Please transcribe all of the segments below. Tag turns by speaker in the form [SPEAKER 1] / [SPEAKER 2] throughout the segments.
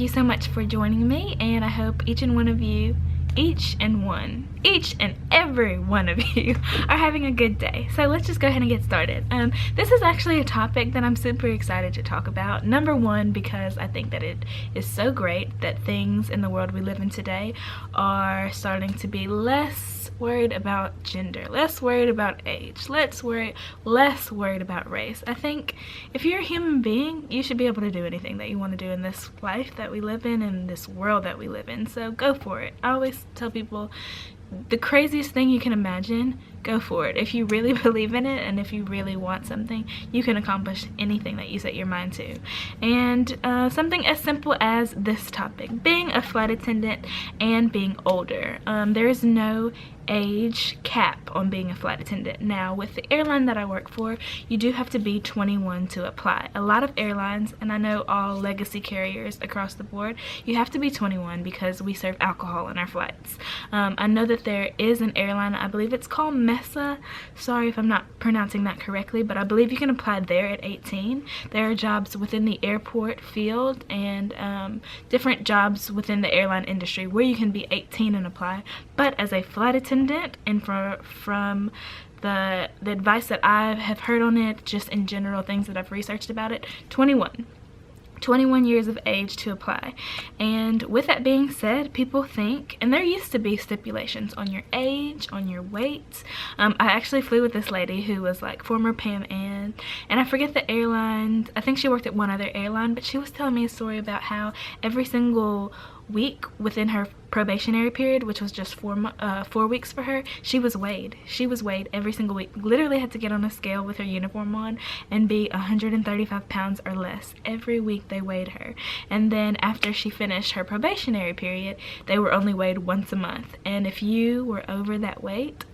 [SPEAKER 1] you so much for joining me, and I hope each and every one of you are having a good day. So let's just go ahead and get started. This is actually a topic that I'm super excited to talk about. Number one, because I think that it is so great that things in the world we live in today are starting to be less worried about gender, less worried about age, less worried about race. I think if you're a human being, you should be able to do anything that you want to do in this life that we live in this world that we live in. So go for it. I always tell people, the craziest thing you can imagine, go for it. If you really believe in it and if you really want something, you can accomplish anything that you set your mind to. And something as simple as this topic, being a flight attendant and being older. There is no age cap on being a flight attendant. Now, with the airline that I work for, you do have to be 21 to apply. A lot of airlines, and I know all legacy carriers across the board, you have to be 21 because we serve alcohol in our flights. I know that there is an airline, I believe it's called Mesa. Sorry if I'm not pronouncing that correctly, but I believe you can apply there at 18. There are jobs within the airport field and different jobs within the airline industry where you can be 18 and apply. But as a flight attendant, and from the advice that I have heard on it, just in general things that I've researched about it, 21 years of age to apply. And with that being said, people think, and there used to be stipulations on your age, on your weight. I actually flew with this lady who was like former Pam Ann, and I forget the airline. I think she worked at one other airline, but she was telling me a story about how every single week within her probationary period, which was just 4 weeks for her, she was weighed every single week. Literally had to get on a scale with her uniform on and be 135 pounds or less. Every week they weighed her, and then after she finished her probationary period, they were only weighed once a month. And if you were over that weight,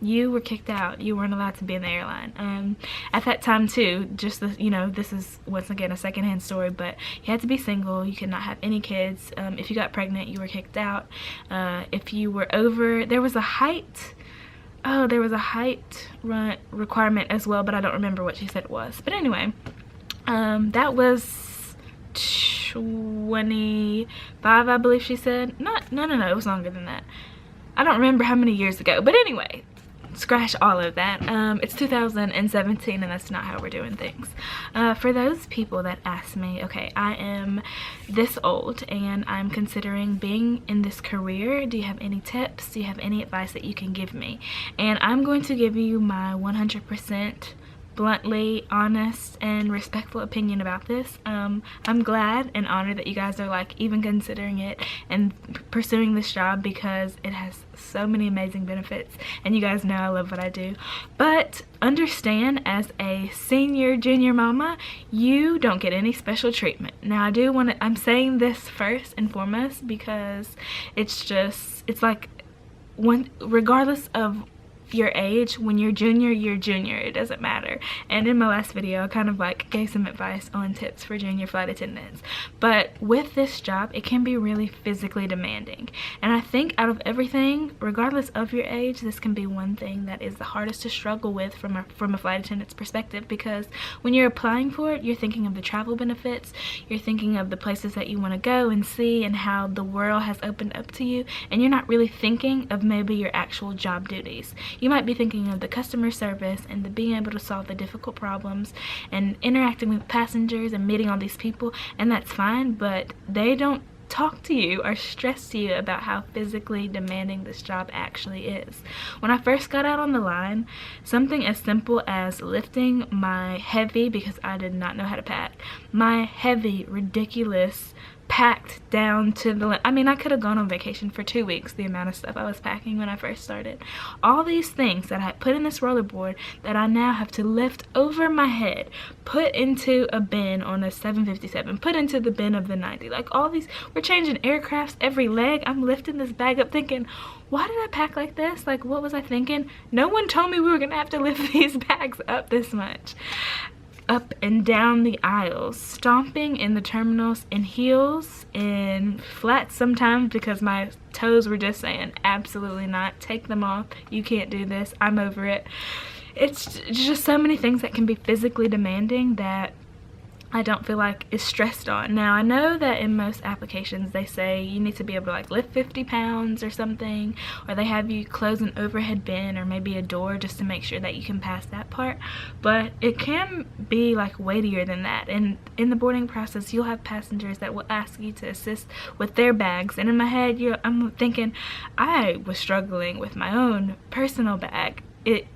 [SPEAKER 1] you were kicked out. You weren't allowed to be in the airline. At that time too, just this is once again a secondhand story, but you had to be single. You could not have any kids. If you got pregnant, you were kicked out. If you were over, there was a height requirement as well, but I don't remember what she said it was. But anyway, that was 25, I believe she said. No, it was longer than that. I don't remember how many years ago, but anyway, scratch all of that. It's 2017 and that's not how we're doing things. For those people that ask me, okay, I am this old and I'm considering being in this career, do you have any tips? Do you have any advice that you can give me? And I'm going to give you my 100% bluntly honest and respectful opinion about this. I'm glad and honored that you guys are like even considering it and pursuing this job, because it has so many amazing benefits, and you guys know I love what I do. But understand, as a senior junior mama, you don't get any special treatment. Now I'm saying this first and foremost because it's like regardless of your age, when you're junior, it doesn't matter. And in my last video I kind of like gave some advice on tips for junior flight attendants, but with this job it can be really physically demanding. And I think out of everything, regardless of your age, this can be one thing that is the hardest to struggle with from a flight attendant's perspective, because when you're applying for it, you're thinking of the travel benefits, you're thinking of the places that you want to go and see and how the world has opened up to you, and you're not really thinking of maybe your actual job duties. You might be thinking of the customer service and the being able to solve the difficult problems and interacting with passengers and meeting all these people, and that's fine, but they don't talk to you or stress to you about how physically demanding this job actually is. When I first got out on the line, something as simple as lifting my heavy, because I did not know how to pack, my heavy, ridiculous packed down to the, I mean, I could have gone on vacation for 2 weeks, the amount of stuff I was packing when I first started. All these things that I put in this rollerboard that I now have to lift over my head, put into a bin on a 757, put into the bin of the 90. Like all these, we're changing aircrafts every leg. I'm lifting this bag up thinking, why did I pack like this? Like, what was I thinking? No one told me we were gonna have to lift these bags up this much. Up and down the aisles, stomping in the terminals in heels, in flats sometimes, because my toes were just saying absolutely not, take them off, you can't do this, I'm over it. It's just so many things that can be physically demanding that I don't feel like is stressed on. Now, I know that in most applications they say you need to be able to like lift 50 pounds or something, or they have you close an overhead bin or maybe a door just to make sure that you can pass that part, but it can be like weightier than that. And in the boarding process, you'll have passengers that will ask you to assist with their bags, and in my head I'm thinking, I was struggling with my own personal bag.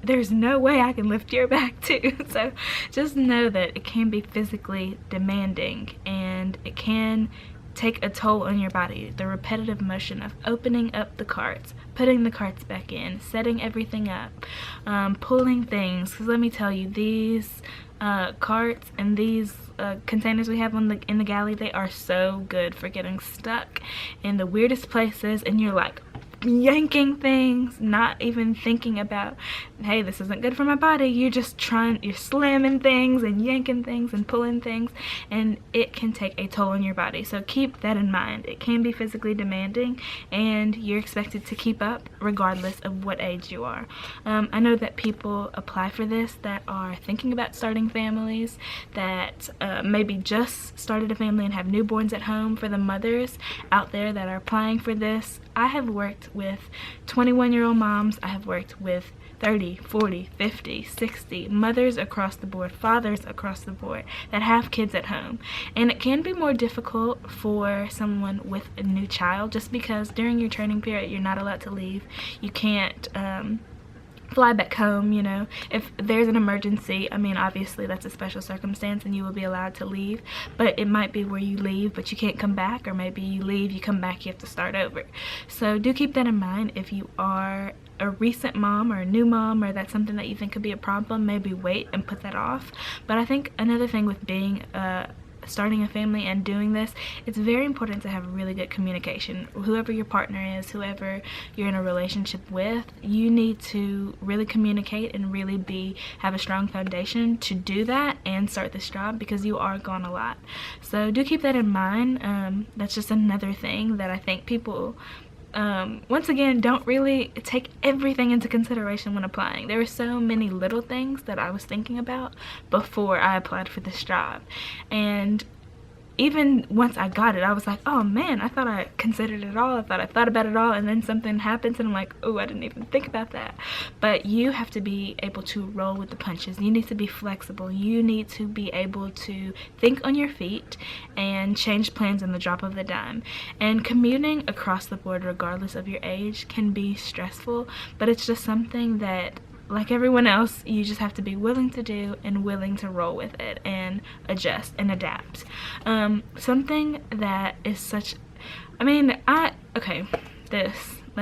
[SPEAKER 1] There's no way I can lift your bag too. So just know that it can be physically demanding, and it can take a toll on your body. The repetitive motion of opening up the carts, putting the carts back in, setting everything up, pulling things. Because let me tell you, these carts and these containers we have in the galley, they are so good for getting stuck in the weirdest places, and you're like yanking things, not even thinking about, hey, this isn't good for my body. You're slamming things and yanking things and pulling things, and it can take a toll on your body. So keep that in mind. It can be physically demanding, and you're expected to keep up regardless of what age you are. I know that people apply for this that are thinking about starting families, that maybe just started a family and have newborns at home. For the mothers out there that are applying for this, I have worked with 21-year-old moms. I have worked with 30, 40, 50, 60 mothers across the board, fathers across the board that have kids at home. And it can be more difficult for someone with a new child, just because during your training period you're not allowed to leave. You can't fly back home, you know. If there's an emergency, I mean, obviously that's a special circumstance and you will be allowed to leave, but it might be where you leave but you can't come back, or maybe you leave, you come back, you have to start over. So do keep that in mind. If you are a recent mom or a new mom, or that's something that you think could be a problem, maybe wait and put that off. But I think another thing with being starting a family and doing this, it's very important to have really good communication. Whoever your partner is, whoever you're in a relationship with, you need to really communicate and really have a strong foundation to do that and start this job, because you are gone a lot. So do keep that in mind. That's just another thing that I think people once again don't really take everything into consideration when applying. There were so many little things that I was thinking about before I applied for this job, and even once I got it, I was like, oh man, I thought I considered it all, I thought about it all, and then something happens and I'm like, oh, I didn't even think about that. But you have to be able to roll with the punches. You need to be flexible. You need to be able to think on your feet and change plans in the drop of a dime. And commuting across the board, regardless of your age, can be stressful, but it's just something that, like everyone else, you just have to be willing to do and willing to roll with it and adjust and adapt. Something that is such, I mean, let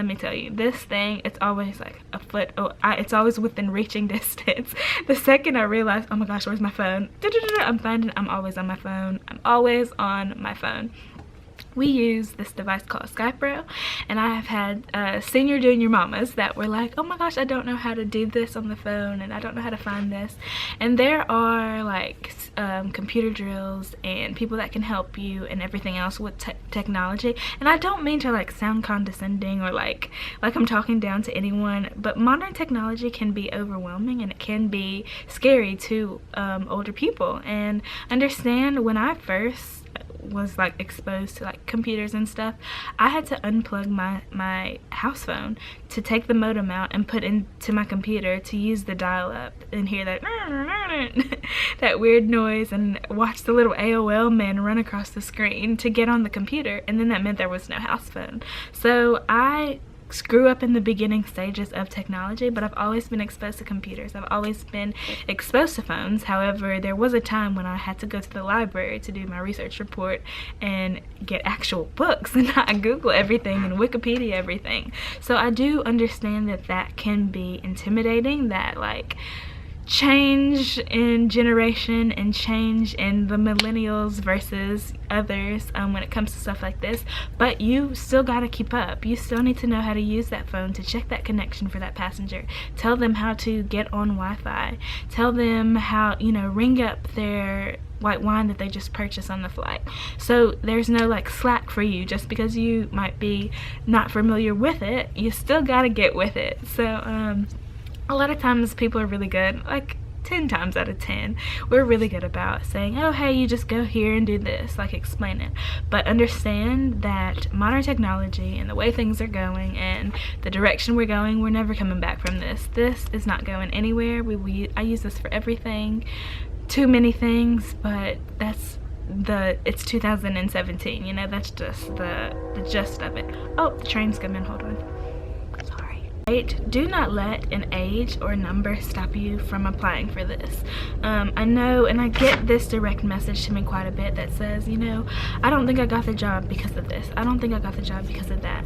[SPEAKER 1] me tell you, this thing, it's always like a foot, it's always within reaching distance. The second I realize, oh my gosh, where's my phone? I'm always on my phone. I'm always on my phone. We use this device called Skype, and I have had senior junior mamas that were like, oh my gosh, I don't know how to do this on the phone, and I don't know how to find this. And there are like computer drills and people that can help you and everything else with technology. And I don't mean to like sound condescending or like I'm talking down to anyone, but modern technology can be overwhelming and it can be scary to older people. And understand, when I first was like exposed to like computers and stuff, I had to unplug my house phone to take the modem out and put into my computer to use the dial-up and hear that that weird noise and watch the little AOL man run across the screen to get on the computer, and then that meant there was no house phone. So I grew up in the beginning stages of technology, but I've always been exposed to computers. I've always been exposed to phones. However, there was a time when I had to go to the library to do my research report and get actual books and not Google everything and Wikipedia everything. So I do understand that that can be intimidating, that like change in generation and change in the millennials versus others when it comes to stuff like this. But you still got to keep up. You still need to know how to use that phone to check that connection for that passenger. Tell them how to get on Wi-Fi. Tell them how, you know, ring up their white wine that they just purchased on the flight. So there's no like slack for you. Just because you might be not familiar with it, you still got to get with it. So a lot of times people are really good, like 10 times out of 10, we're really good about saying, oh, hey, you just go here and do this, like explain it. But understand that modern technology and the way things are going and the direction we're going, we're never coming back from this. This is not going anywhere. I use this for everything, too many things, but it's 2017, you know, that's just the gist of it. Oh, the train's coming, hold on. Sorry. 8, do not let an age or number stop you from applying for this. I know, and I get this direct message to me quite a bit that says, you know, I don't think I got the job because of this. I don't think I got the job because of that.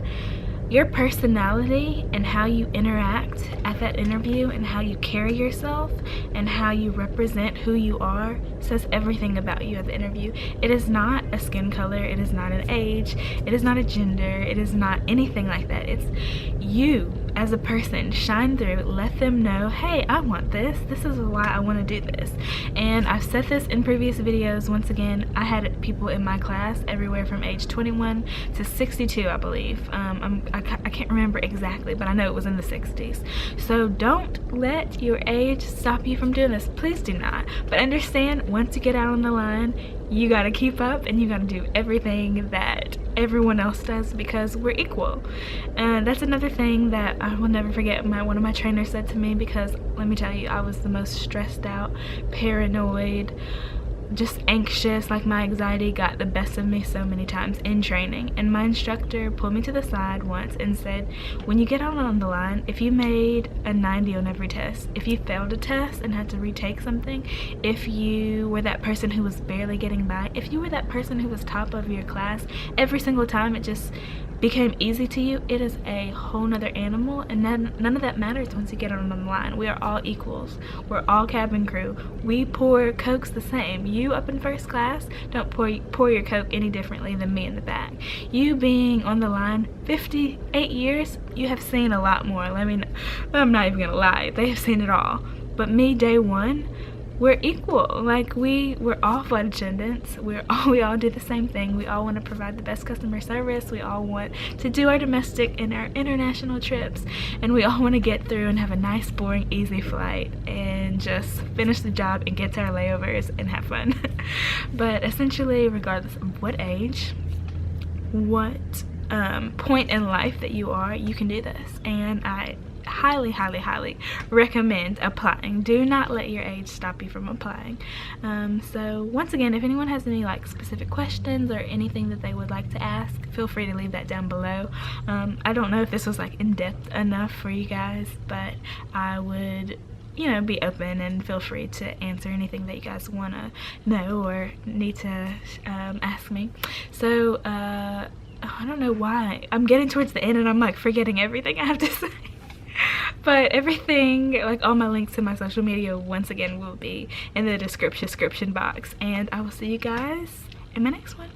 [SPEAKER 1] Your personality and how you interact at that interview and how you carry yourself and how you represent who you are says everything about you at the interview. It is not a skin color, it is not an age, it is not a gender, it is not anything like that. It's you as a person. Shine through, let them know, hey, I want this. This is why I want to do this. And I've said this in previous videos. Once again, I had people in my class everywhere from age 21 to 62, I believe. I can't remember exactly, but I know it was in the 60s. So don't let your age stop you from doing this. Please do not. But understand, once you get out on the line, you gotta keep up and you gotta do everything that everyone else does because we're equal. And that's another thing that I will never forget one of my trainers said to me, because let me tell you, I was the most stressed out, paranoid, just anxious, like my anxiety got the best of me so many times in training. And my instructor pulled me to the side once and said, when you get out on the line, if you made a 90 on every test, if you failed a test and had to retake something, if you were that person who was barely getting by, if you were that person who was top of your class, every single time it just became easy to you, it is a whole nother animal, and none of that matters once you get on the line. We are all equals. We're all cabin crew. We pour Cokes the same. You up in first class, don't pour your Coke any differently than me in the back. You being on the line 58 years, you have seen a lot more. I mean, I'm not even gonna lie, they have seen it all. But me, day one, we're equal. Like we're all flight attendants. We all do the same thing. We all want to provide the best customer service. We all want to do our domestic and our international trips, and we all want to get through and have a nice, boring, easy flight and just finish the job and get to our layovers and have fun. But essentially, regardless of what age, what point in life that you are, you can do this. And I highly, highly, highly recommend applying. Do not let your age stop you from applying. So once again, if anyone has any like specific questions or anything that they would like to ask, feel free to leave that down below. I don't know if this was like in-depth enough for you guys, but I would, you know, be open and feel free to answer anything that you guys want to know or need to ask me. So I don't know why I'm getting towards the end and I'm like forgetting everything I have to say. But everything, like all my links to my social media, once again will be in the description box, and I will see you guys in my next one.